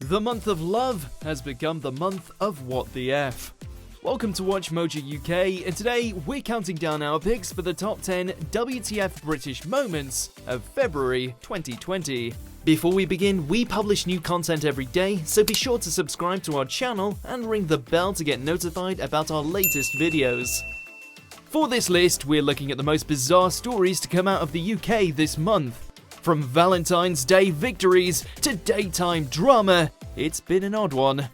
The month of love has become the month of what the F. Welcome to WatchMojo UK, and today we're counting down our picks for the top 10 WTF British moments of February 2020. Before we begin, we publish new content every day, so be sure to subscribe to our channel and ring the bell to get notified about our latest videos. For this list, we're looking at the most bizarre stories to come out of the UK this month. From Valentine's Day victories to daytime drama, it's been an odd one.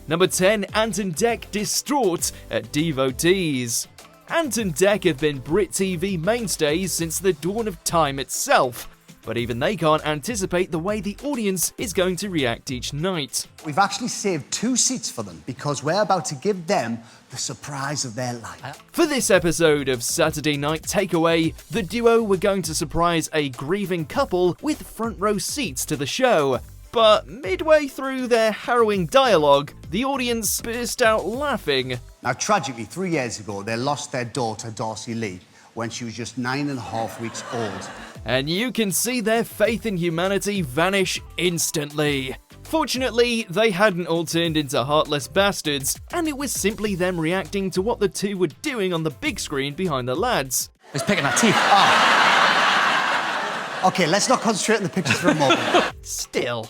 Number 10, Ant Dec Distraught at Devotees. Ant and Dec have been Brit TV mainstays since the dawn of time itself, but even they can't anticipate the way the audience is going to react each night. We've actually saved 2 seats for them because we're about to give them the surprise of their life. For this episode of Saturday Night Takeaway, the duo were going to surprise a grieving couple with front row seats to the show. But midway through their harrowing dialogue, the audience burst out laughing. Now, tragically, 3 years ago, they lost their daughter, Darcy Lee, when she was just 9.5 weeks old. And you can see their faith in humanity vanish instantly. Fortunately, they hadn't all turned into heartless bastards, and it was simply them reacting to what the two were doing on the big screen behind the lads. He's picking our teeth. Okay, let's not concentrate on the pictures for a moment. Still.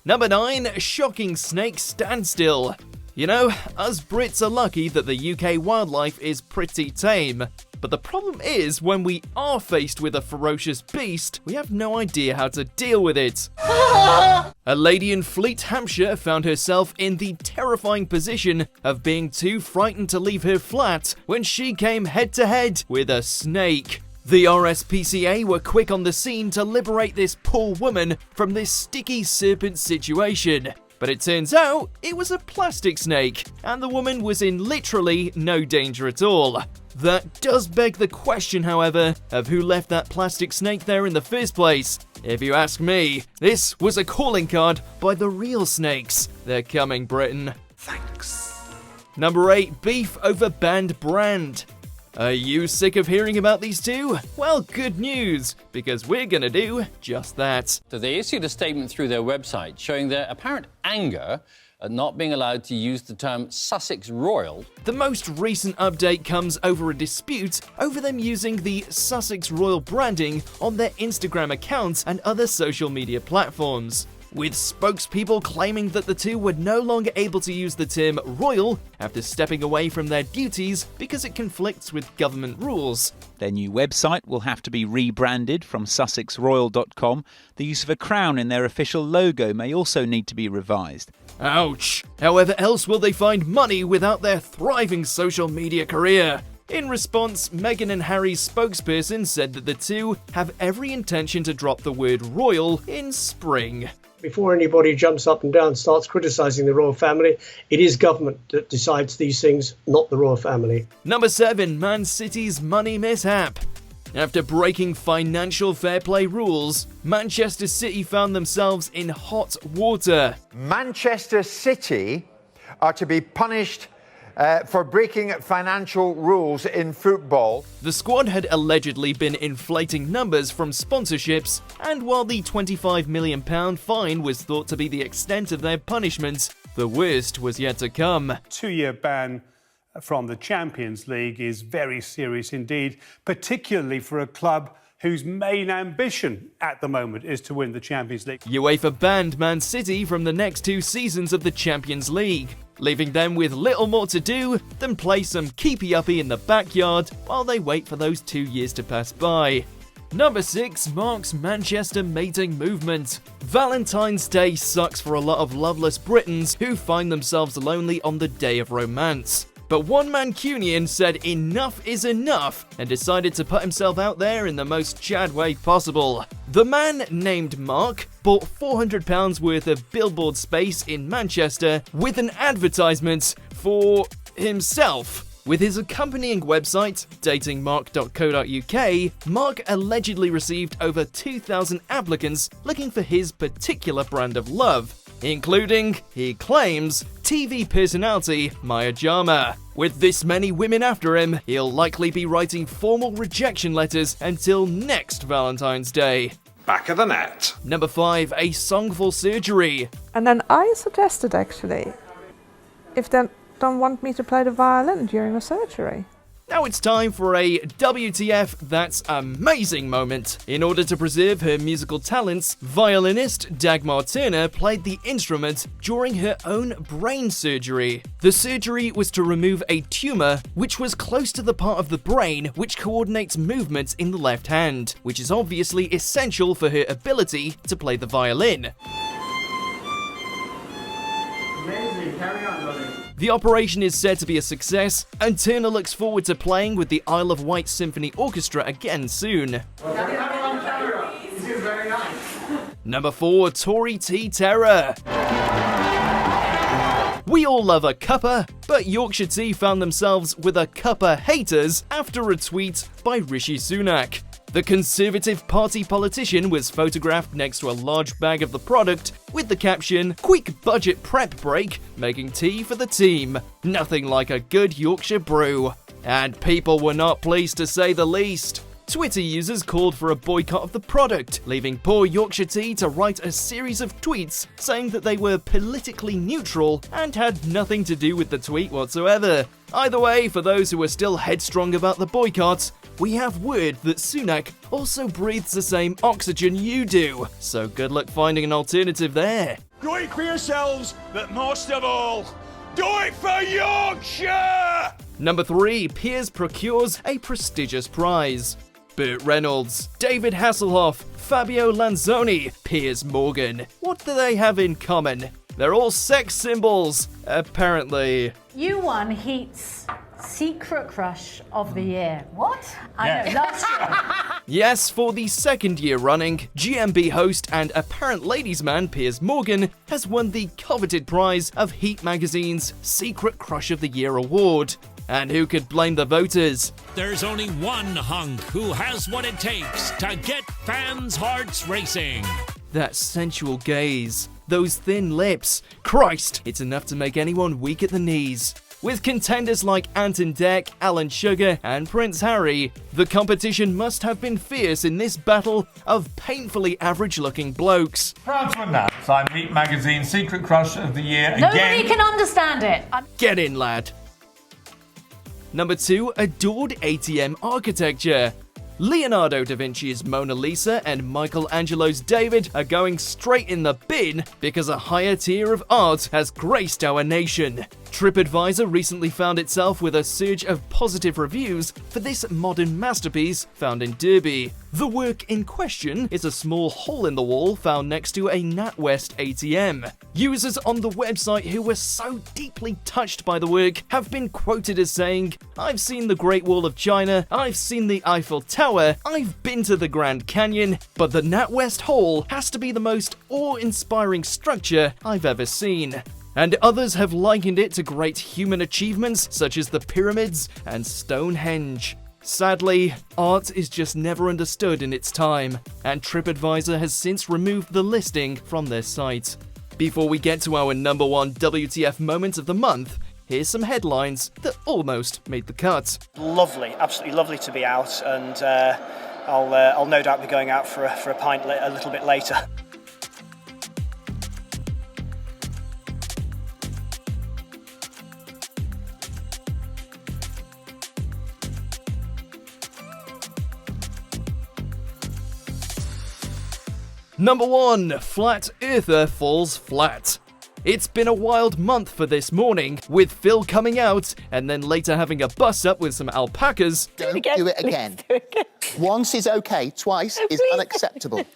Number 9, shocking snake Standstill. You know, us Brits are lucky that the UK wildlife is pretty tame. But the problem is, when we are faced with a ferocious beast, we have no idea how to deal with it. A lady in Fleet, Hampshire found herself in the terrifying position of being too frightened to leave her flat when she came head-to-head with a snake. The RSPCA were quick on the scene to liberate this poor woman from this sticky serpent situation. But it turns out it was a plastic snake, and the woman was in literally no danger at all. That does beg the question, however, of who left that plastic snake there in the first place. If you ask me, this was a calling card by the real snakes. They're coming, Britain. Thanks. Number 8, beef over banned brand. Are you sick of hearing about these two? Well, good news, because we're gonna do just that. So they issued a statement through their website showing their apparent anger at not being allowed to use the term Sussex Royal. The most recent update comes over a dispute over them using the Sussex Royal branding on their Instagram accounts and other social media platforms, with spokespeople claiming that the two were no longer able to use the term royal after stepping away from their duties because it conflicts with government rules. Their new website will have to be rebranded from sussexroyal.com. The use of a crown in their official logo may also need to be revised. Ouch! However else will they find money without their thriving social media career? In response, Meghan and Harry's spokesperson said that the two have every intention to drop the word royal in spring. Before anybody jumps up and down and starts criticising the royal family, it is government that decides these things, not the royal family. Number 7, Man City's money mishap. After breaking financial fair play rules, Manchester City found themselves in hot water. Manchester City are to be punished for breaking financial rules in football. The squad had allegedly been inflating numbers from sponsorships, and while the £25 million fine was thought to be the extent of their punishment, the worst was yet to come. 2-year ban from the Champions League is very serious indeed, particularly for a club whose main ambition at the moment is to win the Champions League. UEFA banned Man City from the next 2 seasons of the Champions League, leaving them with little more to do than play some keepy-uppy in the backyard while they wait for those 2 years to pass by. Number 6 marks Manchester mating movement. Valentine's Day sucks for a lot of loveless Britons who find themselves lonely on the day of romance. But one Mancunian said enough is enough and decided to put himself out there in the most Chad way possible. The man, named Mark, bought £400 worth of billboard space in Manchester with an advertisement for himself. With his accompanying website, datingmark.co.uk, Mark allegedly received over 2,000 applicants looking for his particular brand of love, including, he claims, TV personality Maya Jama. With this many women after him, he'll likely be writing formal rejection letters until next Valentine's Day. back of the net. Number 5, a song for surgery. And then I suggested, actually, if they don't want me to play the violin during the surgery. Now it's time for a WTF That's Amazing moment. In order to preserve her musical talents, violinist Dagmar Turner played the instrument during her own brain surgery. The surgery was to remove a tumour which was close to the part of the brain which coordinates movements in the left hand, which is obviously essential for her ability to play the violin. Amazing, carry on, darling. The operation is said to be a success, and Turner looks forward to playing with the Isle of Wight Symphony Orchestra again soon. This is very nice. Number 4, Tory Tea Terror. We all love a cuppa, but Yorkshire Tea found themselves with a cuppa haters after a tweet by Rishi Sunak. The Conservative Party politician was photographed next to a large bag of the product with the caption, "Quick budget prep break, making tea for the team. Nothing like a good Yorkshire brew." And people were not pleased, to say the least. Twitter users called for a boycott of the product, leaving poor Yorkshire Tea to write a series of tweets saying that they were politically neutral and had nothing to do with the tweet whatsoever. Either way, for those who are still headstrong about the boycott, we have word that Sunak also breathes the same oxygen you do, so good luck finding an alternative there. Do it for yourselves, but most of all, do it for Yorkshire! Number 3, Piers procures a prestigious prize. Burt Reynolds, David Hasselhoff, Fabio Lanzoni, Piers Morgan. What do they have in common? They're all sex symbols, apparently. You won Heat's Secret Crush of the Year. What? I know, last year. Yes, for the second year running, GMB host and apparent ladies' man Piers Morgan has won the coveted prize of Heat magazine's Secret Crush of the Year award. And who could blame the voters? There's only one hunk who has what it takes to get fans' hearts racing. That sensual gaze, those thin lips. Christ, it's enough to make anyone weak at the knees. With contenders like Ant Dec, Alan Sugar, and Prince Harry, the competition must have been fierce in this battle of painfully average-looking blokes. Proud to announce I'm Heat Magazine's Secret Crush of the Year again. Nobody can understand it. Get in, lad. Number 2, adored ATM architecture. Leonardo da Vinci's Mona Lisa and Michelangelo's David are going straight in the bin because a higher tier of art has graced our nation. TripAdvisor recently found itself with a surge of positive reviews for this modern masterpiece found in Derby. The work in question is a small hole in the wall found next to a NatWest ATM. Users on the website who were so deeply touched by the work have been quoted as saying, "I've seen the Great Wall of China, I've seen the Eiffel Tower, I've been to the Grand Canyon, but the NatWest hole has to be the most awe-inspiring structure I've ever seen." And others have likened it to great human achievements such as the pyramids and Stonehenge. Sadly, art is just never understood in its time, and TripAdvisor has since removed the listing from their site. Before we get to our number 1 WTF moment of the month, here's some headlines that almost made the cut. Lovely, absolutely lovely to be out, and I'll no doubt be going out for a pint a little bit later. Number 1, Flat Earther falls flat. It's been a wild month for This Morning, with Phil coming out and then later having a bust-up with some alpacas. Don't do it again. Once is okay, twice is unacceptable.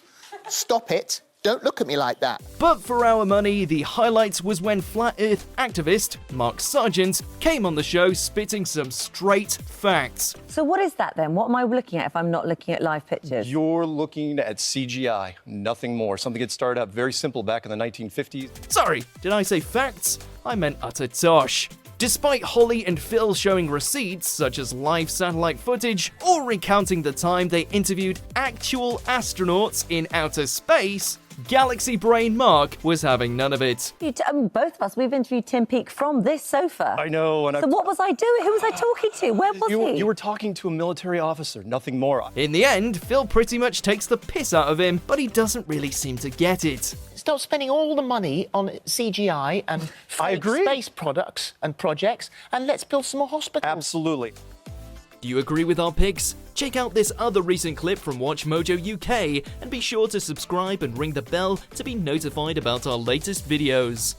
Stop it. Don't look at me like that. But for our money, the highlight was when Flat Earth activist Mark Sargent came on the show spitting some straight facts. So what is that then? What am I looking at if I'm not looking at live pictures? You're looking at CGI, nothing more. Something that started out very simple back in the 1950s. Sorry, did I say facts? I meant utter tosh. Despite Holly and Phil showing receipts such as live satellite footage or recounting the time they interviewed actual astronauts in outer space, Galaxy Brain Mark was having none of it. Both of us, we've interviewed Tim Peake from this sofa. I know. And so what was I doing? Who was I talking to? Where was he? You were talking to a military officer, nothing more. In the end, Phil pretty much takes the piss out of him, but he doesn't really seem to get it. Stop spending all the money on CGI and fake space products and projects, and let's build some more hospitals. Absolutely. Do you agree with our picks? Check out this other recent clip from WatchMojo UK and be sure to subscribe and ring the bell to be notified about our latest videos.